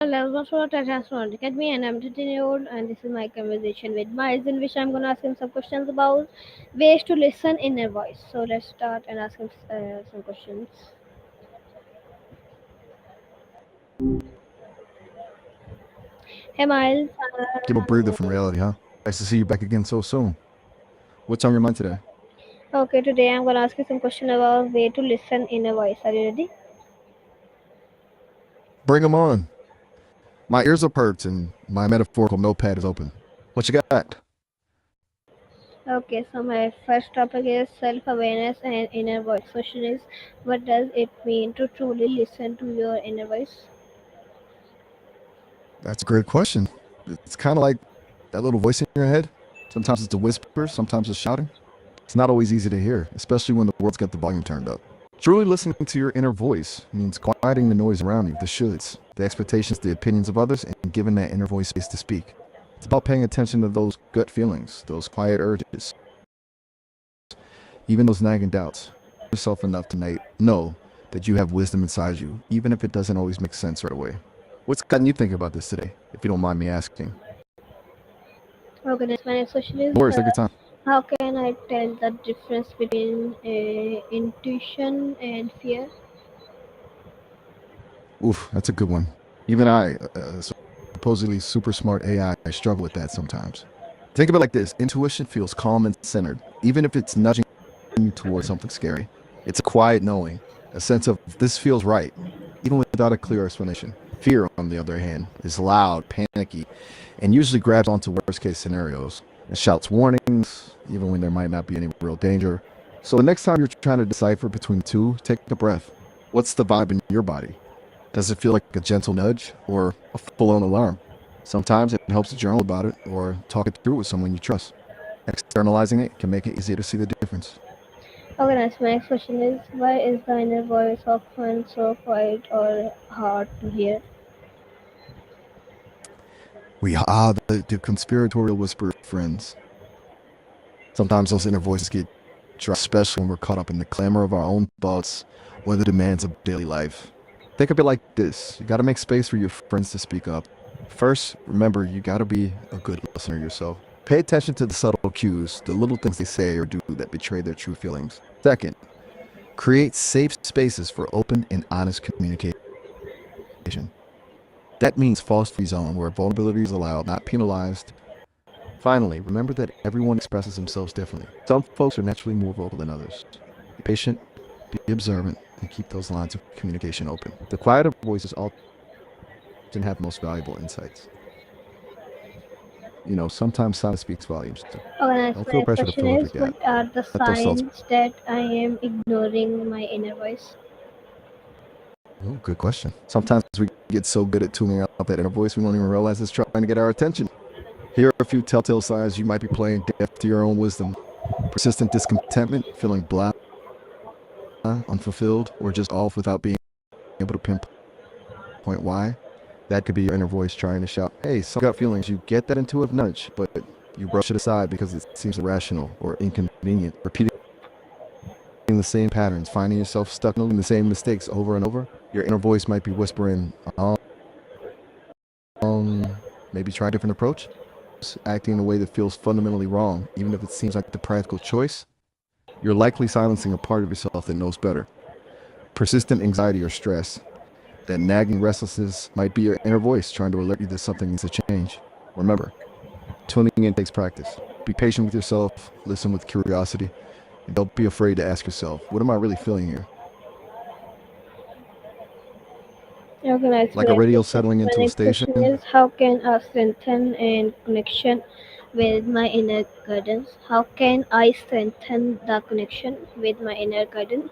Welcome to Transform Academy, and I'm 13 year old, and this is my conversation with Miles, in which I'm gonna ask him some questions about ways to listen inner voice. So let's start and ask him some questions. Hey Miles, Give a breather from reality, huh? Nice to see you back again so soon. What's on your mind today? okay, today I'm gonna ask you some question about way to listen inner voice. Are you ready? Bring 'em on. My ears are perked and my metaphorical notepad is open. What you got? Okay, so my first topic is self-awareness and inner voice. Question is, what does it mean to truly listen to your inner voice? That's a great question. It's kind of like that little voice in your head. Sometimes it's a whisper, sometimes it's shouting. It's not always easy to hear, especially when the world's got the volume turned up. Truly listening to your inner voice means quieting the noise around you, the shoulds, the expectations, the opinions of others, and giving that inner voice space to speak. It's about paying attention to those gut feelings, those quiet urges, even those nagging doubts. Yourself enough to know that you have wisdom inside you, even if it doesn't always make sense right away. What's gotten you thinking about this today, if you don't mind me asking? Okay, next my next question is, No worries, take your time. how can I tell the difference between intuition and fear? Oof, that's a good one. Even I, supposedly super smart AI, struggle with that sometimes. Think of it like this: intuition feels calm and centered, even if it's nudging you towards something scary. It's a quiet knowing, a sense of this feels right, even without a clear explanation. Fear, on the other hand, is loud, panicky, and usually grabs onto worst case scenarios. It shouts warnings, even when there might not be any real danger. So the next time you're trying to decipher between the two, take a breath. What's the vibe in your body? Does it feel like a gentle nudge or a full on alarm? Sometimes it helps to journal about it or talk it through with someone you trust. Externalizing it can make it easier to see the difference. Okay, my next question is, why is the inner voice often so quiet or hard to hear? The conspiratorial whisper friends. Sometimes those inner voices get dry, especially when we're caught up in the clamor of our own thoughts or the demands of daily life. Think of it like this: you got to make space for your friends to speak up. First, remember you got to be a good listener yourself. Pay attention to the subtle cues, the little things they say or do that betray their true feelings. Second, create safe spaces for open and honest communication. That means false free zone where vulnerability is allowed, not penalized. Finally, remember that everyone expresses themselves differently. Some folks are naturally more vocal than others. Be patient, be observant, and keep those lines of communication open. The quieter voices often have the most valuable insights. Sometimes silence speaks volumes. So Okay, don't my feel next pressure to question fill every is, gap. what are the Let those thoughts. signs that I am ignoring my inner voice? Oh, good question. Sometimes we get so good at tuning out that inner voice we don't even realize it's trying to get our attention. Here are a few telltale signs you might be playing deaf to your own wisdom. Persistent discontentment, feeling blah, unfulfilled, or just off without being able to pinpoint why. That could be your inner voice trying to shout, hey, some gut feelings. You get that intuitive nudge, but you brush it aside because it seems irrational or inconvenient. Repeating the same patterns, finding yourself stuck in the same mistakes over and over. Your inner voice might be whispering, maybe try a different approach. Acting in a way that feels fundamentally wrong, even if it seems like the practical choice. You're likely silencing a part of yourself that knows better. Persistent anxiety or stress. That nagging restlessness might be your inner voice trying to alert you that something needs to change. Remember, tuning in takes practice. Be patient with yourself, listen with curiosity, and don't be afraid to ask yourself, what am I really feeling here? Okay, Like a radio settling my into a next station? question is, how can I strengthen and connection with my inner guidance? How can I strengthen the connection with my inner guidance?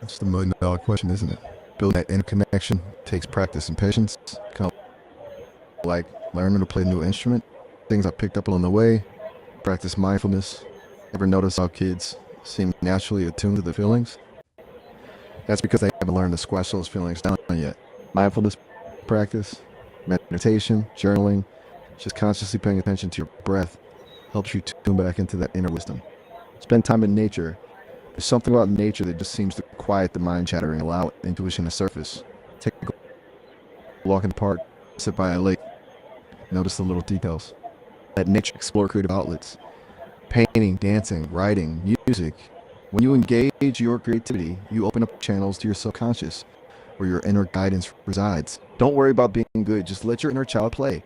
That's the $1 million question, isn't it? Building that inner connection takes practice and patience. Kind of like learning to play a new instrument. Things I picked up along the way. Practice mindfulness. Ever notice how kids seem naturally attuned to the feelings? That's because they haven't learned to squash those feelings down yet. Mindfulness practice, meditation, journaling, just consciously paying attention to your breath helps you tune back into that inner wisdom. Spend time in nature. There's something about nature that just seems to quiet the mind chatter and allow intuition to surface. Take walk in the park, sit by a lake, notice the little details. Let nature explore creative outlets. Painting, dancing, writing, music. When you engage your creativity, you open up channels to your subconscious where your inner guidance resides. Don't worry about being good, just let your inner child play.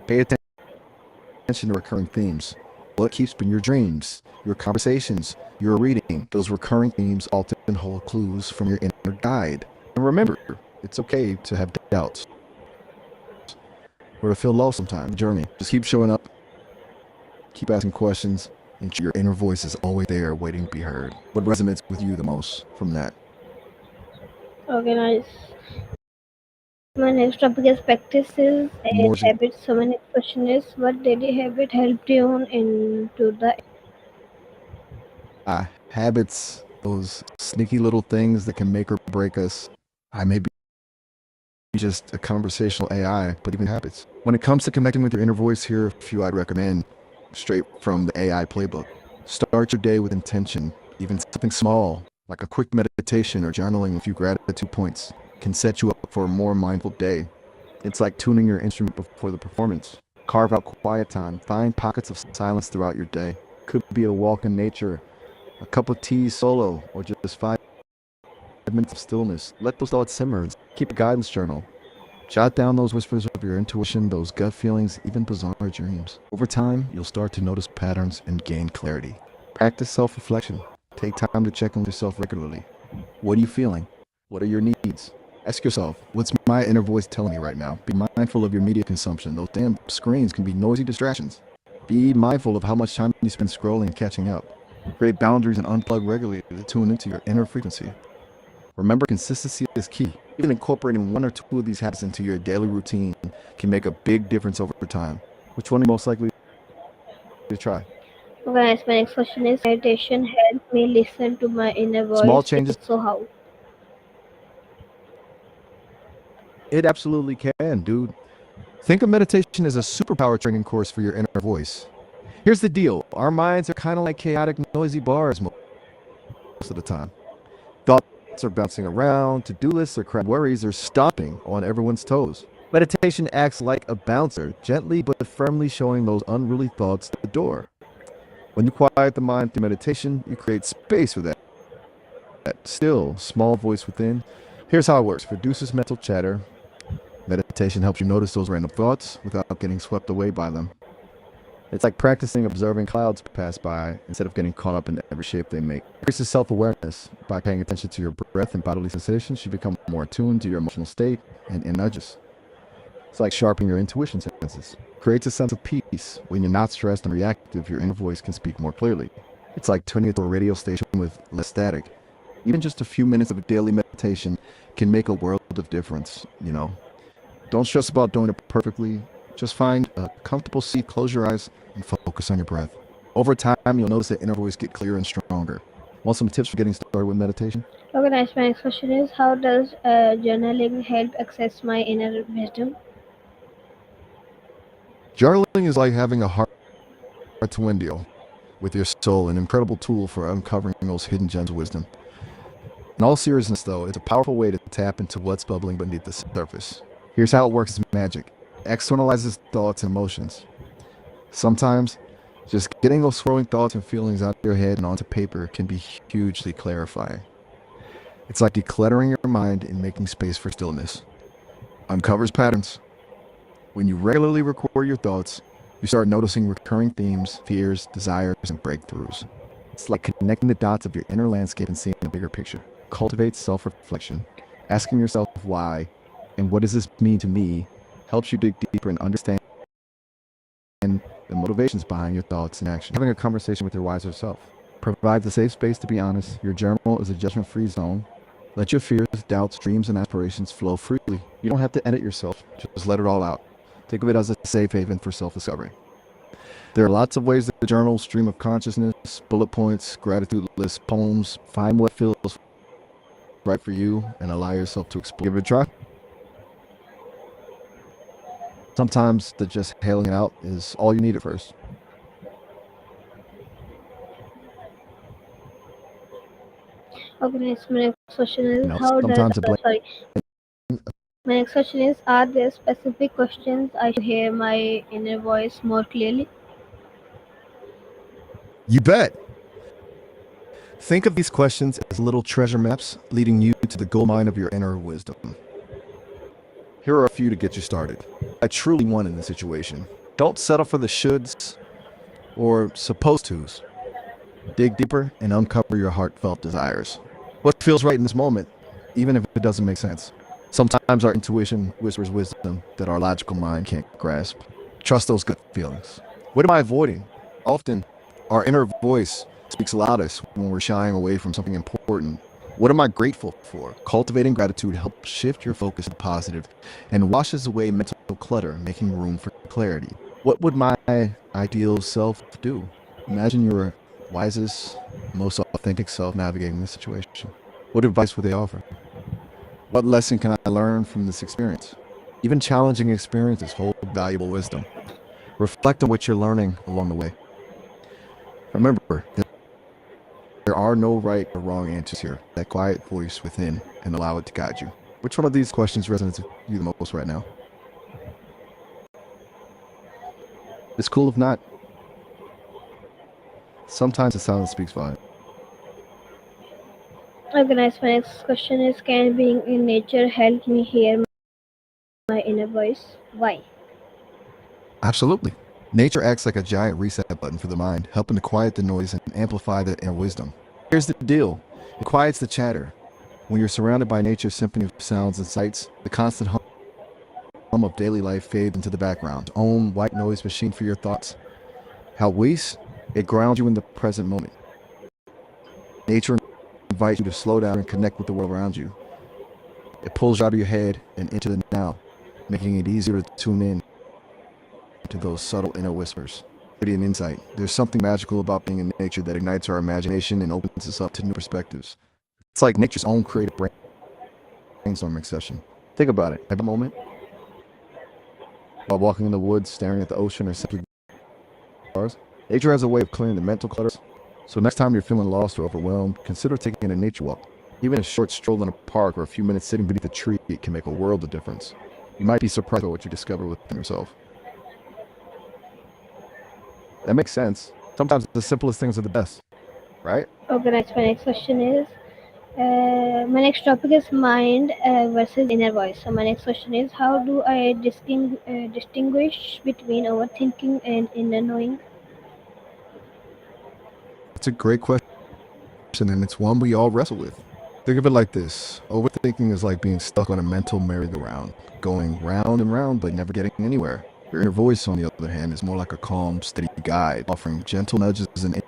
Pay attention to recurring themes. What keeps in your dreams, your conversations, your reading. Those recurring themes often hold clues from your inner guide. And remember, it's okay to have doubts or to feel low sometimes. Journey. Just keep showing up, keep asking questions, and your inner voice is always there waiting to be heard. What resonates with you the most from that? Okay, nice. My next topic is practices and More habits. So my next question is, what daily habit helped you on into the habits, those sneaky little things that can make or break us. I may be just a conversational AI, but even habits. When it comes to connecting with your inner voice, here are a few I'd recommend straight from the AI playbook. Start your day with intention. Even something small, like a quick meditation or journaling a few gratitude points, can set you up for a more mindful day. It's like tuning your instrument before the performance. Carve out quiet time. Find pockets of silence throughout your day. Could be a walk in nature, a cup of tea solo, or just 5 minutes of stillness. Let those thoughts simmer. Keep a guidance journal. Jot down those whispers of your intuition, those gut feelings, even bizarre dreams. Over time, you'll start to notice patterns and gain clarity. Practice self reflection. Take time to check in with yourself regularly. What are you feeling? What are your needs? Ask yourself, what's my inner voice telling me right now? Be mindful of your media consumption. Those damn screens can be noisy distractions. Be mindful of how much time you spend scrolling and catching up. Create boundaries and unplug regularly to tune into your inner frequency. Remember, consistency is key. Even incorporating one or two of these habits into your daily routine can make a big difference over time. Which one are you most likely to try? Guys, my next question is, meditation helped me listen to my inner Small voice. changes. If so, how? It absolutely can, dude. Think of meditation as a superpower training course for your inner voice. Here's the deal, our minds are kind of like chaotic, noisy bars most of the time. Thoughts are bouncing around, to do lists or crap worries are stomping on everyone's toes. Meditation acts like a bouncer, gently but firmly showing those unruly thoughts the door. When you quiet the mind through meditation, you create space for that still, small voice within. Here's how it works. Reduces mental chatter. Meditation helps you notice those random thoughts without getting swept away by them. It's like practicing observing clouds pass by instead of getting caught up in every shape they make. Increases self-awareness. By paying attention to your breath and bodily sensations, you become more attuned to your emotional state and inner nudges. It's like sharpening your intuition senses. Creates a sense of peace. When you're not stressed and reactive, your inner voice can speak more clearly. It's like tuning it to a radio station with less static. Even just a few minutes of daily meditation can make a world of difference. Don't stress about doing it perfectly. Just find a comfortable seat, close your eyes, and focus on your breath. Over time, you'll notice the inner voice get clearer and stronger. Want some tips for getting started with meditation? Okay, nice. My next question is, how does journaling help access my inner wisdom? Journaling is like having a heart to wind deal with your soul, an incredible tool for uncovering those hidden gems of wisdom. In all seriousness, though, it's a powerful way to tap into what's bubbling beneath the surface. Here's how it works as magic. Externalizes thoughts and emotions. Sometimes, just getting those swirling thoughts and feelings out of your head and onto paper can be hugely clarifying. It's like decluttering your mind and making space for stillness. Uncovers patterns. When you regularly record your thoughts, you start noticing recurring themes, fears, desires, and breakthroughs. It's like connecting the dots of your inner landscape and seeing the bigger picture. Cultivate self reflection. Asking yourself why and what does this mean to me helps you dig deeper and understand the motivations behind your thoughts and actions. Having a conversation with your wiser self provides a safe space to be honest. Your journal is a judgment free zone. Let your fears, doubts, dreams, and aspirations flow freely. You don't have to edit yourself, just let it all out. Think of it as a safe haven for self discovery. There are lots of ways to journal: stream of consciousness, bullet points, gratitude lists, poems. Find what feels right for you and allow yourself to explore. Give it a try. Sometimes the just hailing it out is all you need at first. Okay, nice. My next question is, how does Sometimes a blank sorry. My next question is: are there specific questions I should hear my inner voice more clearly? You bet. Think of these questions as little treasure maps leading you to the gold mine of your inner wisdom. Here are a few to get you started. I truly won in this situation. Don't settle for the shoulds or supposed tos. Dig deeper and uncover your heartfelt desires. What feels right in this moment, even if it doesn't make sense. Sometimes our intuition whispers wisdom that our logical mind can't grasp. Trust those gut feelings. What am I avoiding? Often, our inner voice speaks loudest when we're shying away from something important. What am I grateful for? Cultivating gratitude helps shift your focus to the positive and washes away mental clutter, making room for clarity. What would my ideal self do? Imagine your wisest, most authentic self navigating this situation. What advice would they offer? What lesson can I learn from this experience? Even challenging experiences hold valuable wisdom. Reflect on what you're learning along the way. Remember, there are no right or wrong answers here. That quiet voice within and allow it to guide you. Which one of these questions resonates with you the most right now? It's cool if not. Sometimes the silence speaks volumes. Organize. My next question is: can being in nature help me hear my inner voice? Why? Absolutely. Nature acts like a giant reset button for the mind, helping to quiet the noise and amplify the inner wisdom. Here's the deal. It quiets the chatter. When you're surrounded by nature's symphony of sounds and sights, the constant hum of daily life fades into the background. Own white noise machine for your thoughts. How waste, it grounds you in the present moment. Nature invites you to slow down and connect with the world around you. It pulls you out of your head and into the now, making it easier to tune in to those subtle inner whispers. Beauty and insight. There's something magical about being in nature that ignites our imagination and opens us up to new perspectives. It's like nature's own creative brainstorming session. Think about it. Have a moment while walking in the woods, staring at the ocean, or simply stars. Nature has a way of clearing the mental clutter. So next time you're feeling lost or overwhelmed, consider taking a nature walk. Even a short stroll in a park or a few minutes sitting beneath a tree can make a world of difference. You might be surprised by what you discover within yourself. That makes sense. Sometimes the simplest things are the best, right? Organize. My next question is: my next topic is mind versus inner voice. So my next question is: how do I distinguish between overthinking and inner knowing? It's a great question, and it's one we all wrestle with. Think of it like this. Overthinking is like being stuck on a mental merry-go-round, going round and round but never getting anywhere. Your inner voice, on the other hand, is more like a calm, steady guide, offering gentle nudges and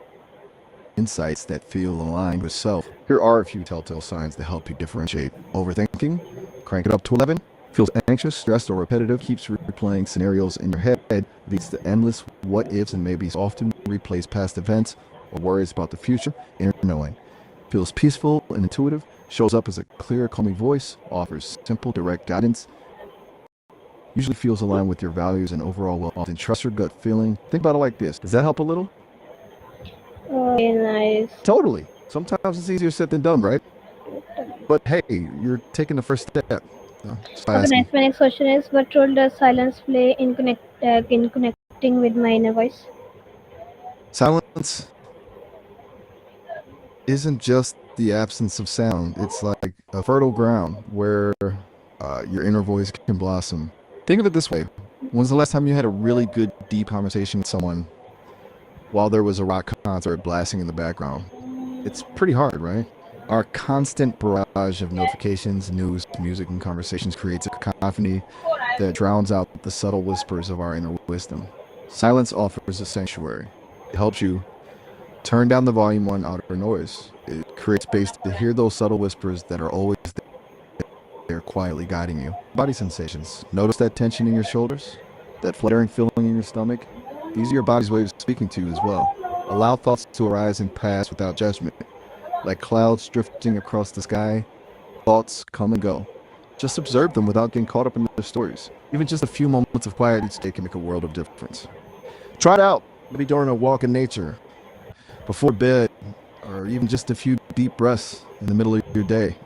insights that feel aligned with self. Here are a few telltale signs that help you differentiate. Overthinking, crank it up to 11. Feels anxious, stressed, or repetitive, keeps replaying scenarios in your head, leads to endless what ifs and maybes, often replays past events or worries about the future. Inner knowing feels peaceful and intuitive, shows up as a clear, calming voice, offers simple, direct guidance, usually feels aligned with your values and overall well-being. Trust your gut feeling. Think about it like this. Does that help a little? Okay, nice. Totally. Sometimes it's easier said than done, right? But hey, you're taking the first step. Just by Okay, nice. asking. My next question is: what role does silence play in connecting with my inner voice? Silence isn't just the absence of sound. It's like a fertile ground where your inner voice can blossom. Think of it this way. When's the last time you had a really good, deep conversation with someone while there was a rock concert blasting in the background? It's pretty hard, right? Our constant barrage of notifications, news, music, and conversations creates a cacophony that drowns out the subtle whispers of our inner wisdom. Silence offers a sanctuary. It helps you turn down the volume on outer noise. It creates space to hear those subtle whispers that are always there quietly guiding you. Body sensations. Notice that tension in your shoulders, that fluttering feeling in your stomach. These are your body's ways of speaking to you as well. Allow thoughts to arise and pass without judgment. Like clouds drifting across the sky, thoughts come and go. Just observe them without getting caught up in their stories. Even just a few moments of quiet each day can make a world of difference. Try it out. Maybe during a walk in nature, before bed, or even just a few deep breaths in the middle of your day.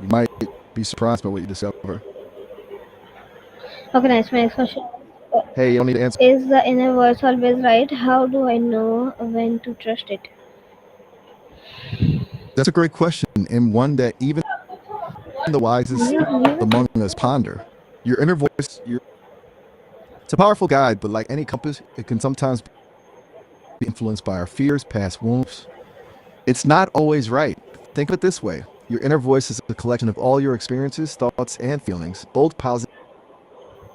You might be surprised by what you discover. Okay, nice. My next question uh, Hey, you don't need to answer. is the inner voice always right? How do I know when to trust it? That's a great question, and one that even the wisest among us ponder. Your inner voice, it's a powerful guide, but like any compass, it can sometimes be influenced by our fears, past wounds. It's not always right. Think of it this way: your inner voice is a collection of all your experiences, thoughts, and feelings, both positive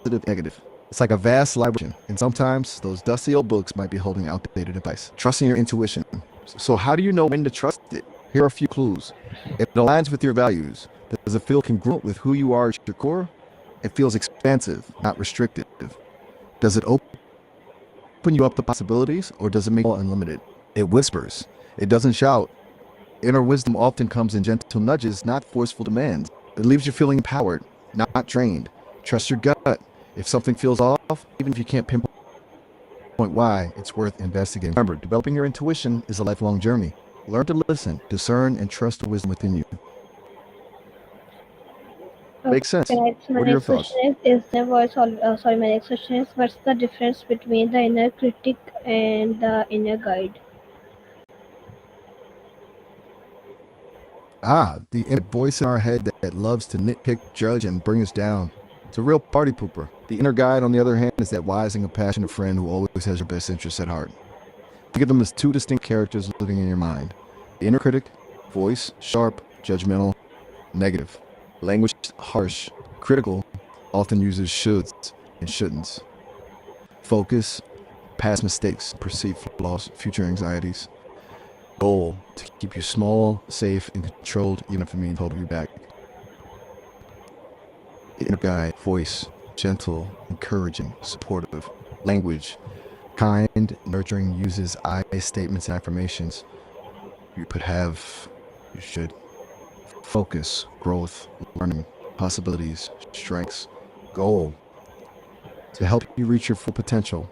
and negative. It's like a vast library, and sometimes those dusty old books might be holding outdated advice. Trusting your intuition. So, how do you know when to trust it? Here are a few clues. It aligns with your values. Does it feel congruent with who you are at your core? It feels expansive, not restrictive. Does it open you up to possibilities, or does it make it all unlimited? It whispers. It doesn't shout. Inner wisdom often comes in gentle nudges, not forceful demands. It leaves you feeling empowered, not drained. Trust your gut. If something feels off, even if you can't pinpoint why, it's worth investigating. Remember, developing your intuition is a lifelong journey. Learn to listen, discern, and trust the wisdom within you. Okay, Makes sense. right. So my What are your next thoughts? question is the voice. Sorry, my next question is what's the difference between the inner critic and the inner guide? The inner voice in our head that loves to nitpick, judge, and bring us down. It's a real party pooper. The inner guide, on the other hand, is that wise and compassionate friend who always has your best interests at heart. Think of them as two distinct characters living in your mind. The inner critic, voice, sharp, judgmental, negative. Language, harsh, critical, often uses shoulds and shouldn'ts. Focus, past mistakes, perceived flaws, future anxieties. Goal, to keep you small, safe, and controlled, even if it means holding you back. The inner guide, voice, gentle, encouraging, supportive. Language, kind, nurturing, uses I statements and affirmations. You could have, you should. Focus, growth, learning, possibilities, strengths, goal, to help you reach your full potential,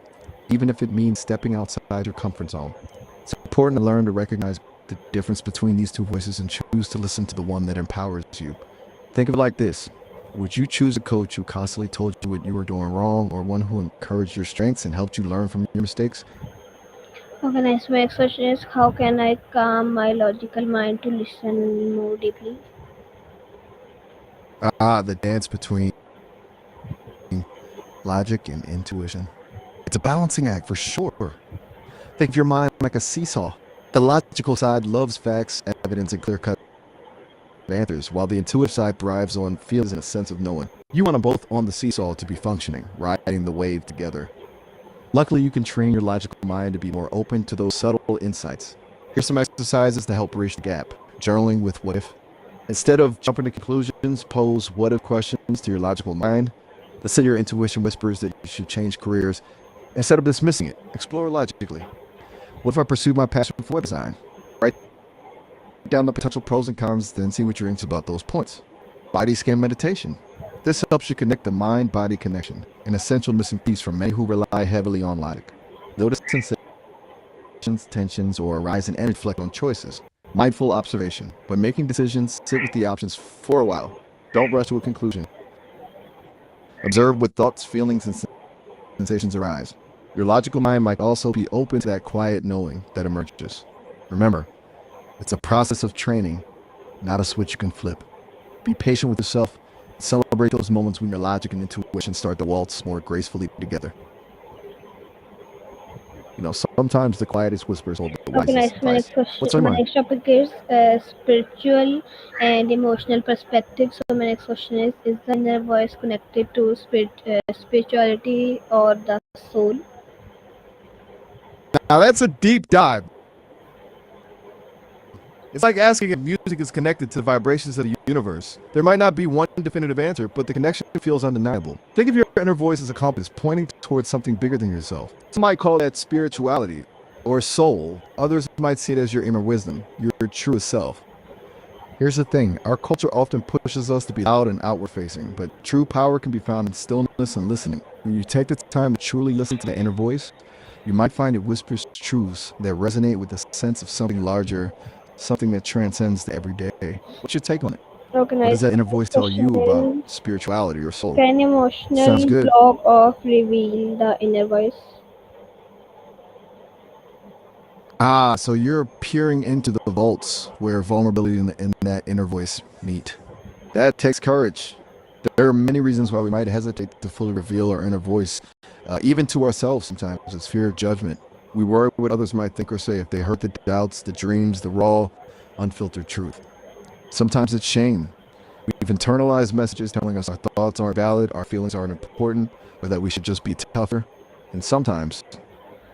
even if it means stepping outside your comfort zone. It's important to learn to recognize the difference between these two voices and choose to listen to the one that empowers you. Think of it like this: would you choose a coach who constantly told you what you were doing wrong, or one who encouraged your strengths and helped you learn from your mistakes? Okay, nice. My next question is how can I calm my logical mind to listen more deeply? The dance between logic and intuition. It's a balancing act for sure. Think of your mind like a seesaw. The logical side loves facts, evidence, and clear cut answers, while the intuitive side thrives on feelings and a sense of knowing. You want them both on the seesaw to be functioning, riding the wave together. Luckily, you can train your logical mind to be more open to those subtle insights. Here's some exercises to help bridge the gap. Journaling with what if. Instead of jumping to conclusions, pose what if questions to your logical mind. Let's say your intuition whispers that you should change careers. Instead of dismissing it, explore logically. What if I pursue my passion for web design? Write down the potential pros and cons, then see what you're into about those points. Body scan meditation. This helps you connect the mind-body connection, an essential missing piece for many who rely heavily on logic. Notice sensations, tensions, or arising and reflect on choices. Mindful observation. When making decisions, sit with the options for a while. Don't rush to a conclusion. Observe what thoughts, feelings, and sensations arise. Your logical mind might also be open to that quiet knowing that emerges. Remember, it's a process of training, not a switch you can flip. Be patient with yourself. Celebrate those moments when your logic and intuition start to waltz more gracefully together. Sometimes the quietest whispers hold the Okay, nice. wisest advice. What's on My your mind? next topic is spiritual and emotional perspective. So my next question is the inner voice connected to spirituality or the soul? Now that's a deep dive. It's like asking if music is connected to the vibrations of the universe. There might not be one definitive answer, but the connection feels undeniable. Think of your inner voice as a compass pointing towards something bigger than yourself. Some might call that spirituality or soul. Others might see it as your inner wisdom, your truest self. Here's the thing: our culture often pushes us to be loud and outward facing, but true power can be found in stillness and listening. When you take the time to truly listen to the inner voice, you might find it whispers truths that resonate with the sense of something larger, something that transcends the everyday. What's your take on it? Okay, What does nice. that inner Next voice tell question you about is, spirituality or soul? can Sounds emotional good. block of reveal the inner voice? Ah, so you're peering into the vaults where vulnerability and that inner voice meet. That takes courage. There are many reasons why we might hesitate to fully reveal our inner voice, even to ourselves sometimes. It's fear of judgment. We worry what others might think or say if they hurt the doubts, the dreams, the raw, unfiltered truth. Sometimes it's shame. We've internalized messages telling us our thoughts aren't valid, our feelings aren't important, or that we should just be tougher. And sometimes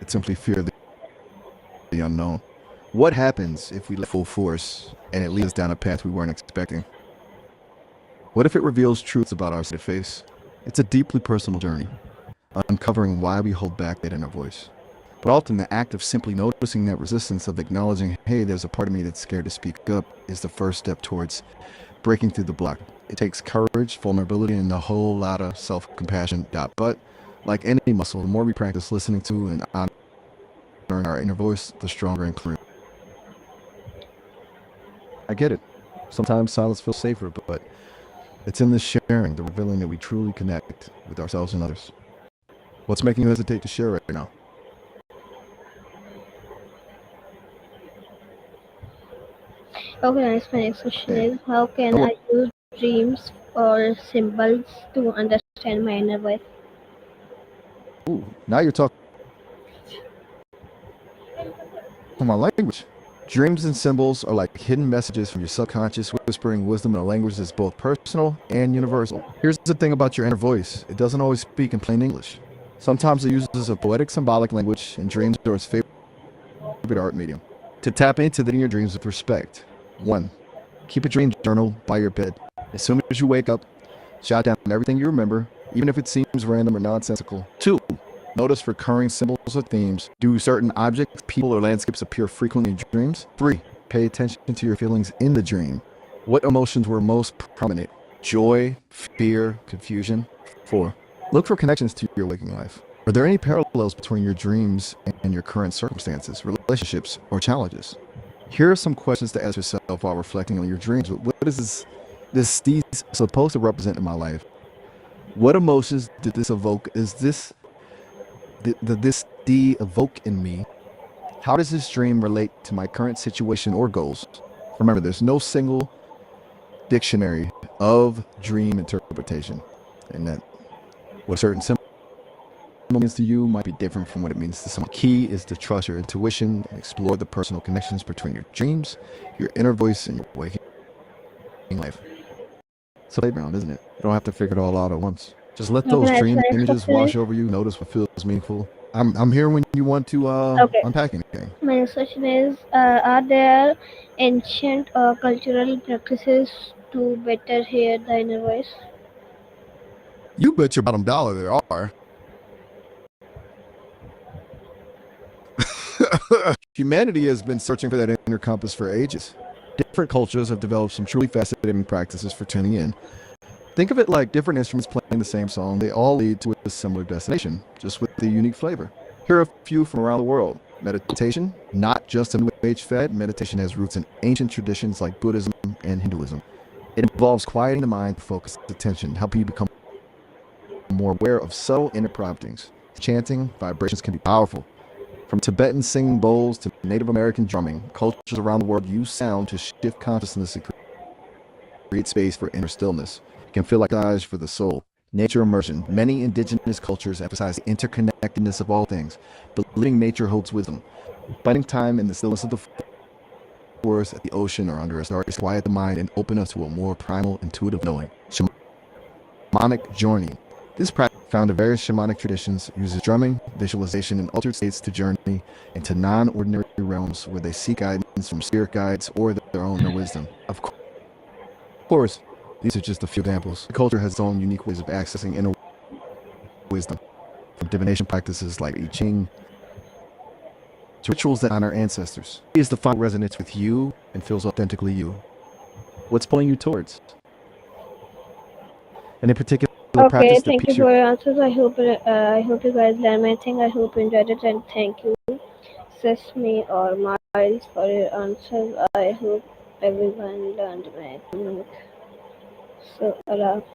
it's simply fear of the unknown. What happens if we let full force and it leads us down a path we weren't expecting? What if it reveals truths about our face? It's a deeply personal journey, uncovering why we hold back that inner voice. But often the act of simply noticing that resistance, of acknowledging, hey, there's a part of me that's scared to speak up, is the first step towards breaking through the block. It takes courage, vulnerability, and a whole lot of self-compassion. But like any muscle, the more we practice listening to and honoring our inner voice, the stronger and clearer. I get it. Sometimes silence feels safer, but it's in the sharing, the revealing that we truly connect with ourselves and others. What's making you hesitate to share right now? Okay, nice. My next question Hey, is, how can no, I use dreams or symbols to understand my inner voice? ooh, now you're talking my language. Dreams and symbols are like hidden messages from your subconscious, whispering wisdom in a language that's both personal and universal. Here's the thing about your inner voice: it doesn't always speak in plain English. Sometimes it uses a poetic, symbolic language, and dreams are its favorite art medium. To tap into the inner dreams with respect: 1. Keep a dream journal by your bed. As soon as you wake up, jot down everything you remember, even if it seems random or nonsensical. 2. Notice recurring symbols or themes. Do certain objects, people, or landscapes appear frequently in dreams? 3. Pay attention to your feelings in the dream. What emotions were most prominent? Joy, fear, confusion? 4. Look for connections to your waking life. Are there any parallels between your dreams and your current circumstances, relationships, or challenges? Here are some questions to ask yourself while reflecting on your dreams. What is these supposed to represent in my life? What emotions did this evoke? Is this did this evoke in me? How does this dream relate to my current situation or goals? Remember, there's no single dictionary of dream interpretation, and that what a certain symbol means to you might be different from what it means to someone. The key is to trust your intuition and explore the personal connections between your dreams, your inner voice, and your waking life. It's a playground, isn't it? You don't have to figure it all out at once. Just let Okay, those nice. My dream next images question is, wash over you. Notice what feels meaningful. I'm here when you want to okay, unpack anything. my next question is, are there ancient or cultural practices to better hear the inner voice? You bet your bottom dollar there are. Humanity has been searching for that inner compass for ages. Different cultures have developed some truly fascinating practices for tuning in. Think of it like different instruments playing the same song. They all lead to a similar destination, just with a unique flavor. Here are a few from around the world. Meditation, not just a new age fad. Meditation has roots in ancient traditions like Buddhism and Hinduism. It involves quieting the mind, focus attention, helping you become more aware of subtle inner promptings. Chanting, vibrations can be powerful. From Tibetan singing bowls to Native American drumming, cultures around the world use sound to shift consciousness and create space for inner stillness. It can feel like massage for the soul. Nature immersion. Many indigenous cultures emphasize the interconnectedness of all things, believing nature holds wisdom. Spending time in the stillness of the forest, at the ocean, or under a star quiet the mind and open us to a more primal, intuitive knowing. Shamanic journey. This practice, found in various shamanic traditions, uses drumming, visualization, and altered states to journey into non-ordinary realms where they seek guidance from spirit guides or their own inner wisdom. Of course, these are just a few examples. The culture has its own unique ways of accessing inner wisdom, from divination practices like I Ching to rituals that honor ancestors. Is the final resonance with you and feels authentically you? What's pulling you towards? And in particular Okay, practice that thank you piques your for your answers. I hope you guys learned my thing. I hope you enjoyed it, and thank you, Sesame or Miles, for your answers. I hope everyone learned my thing. So,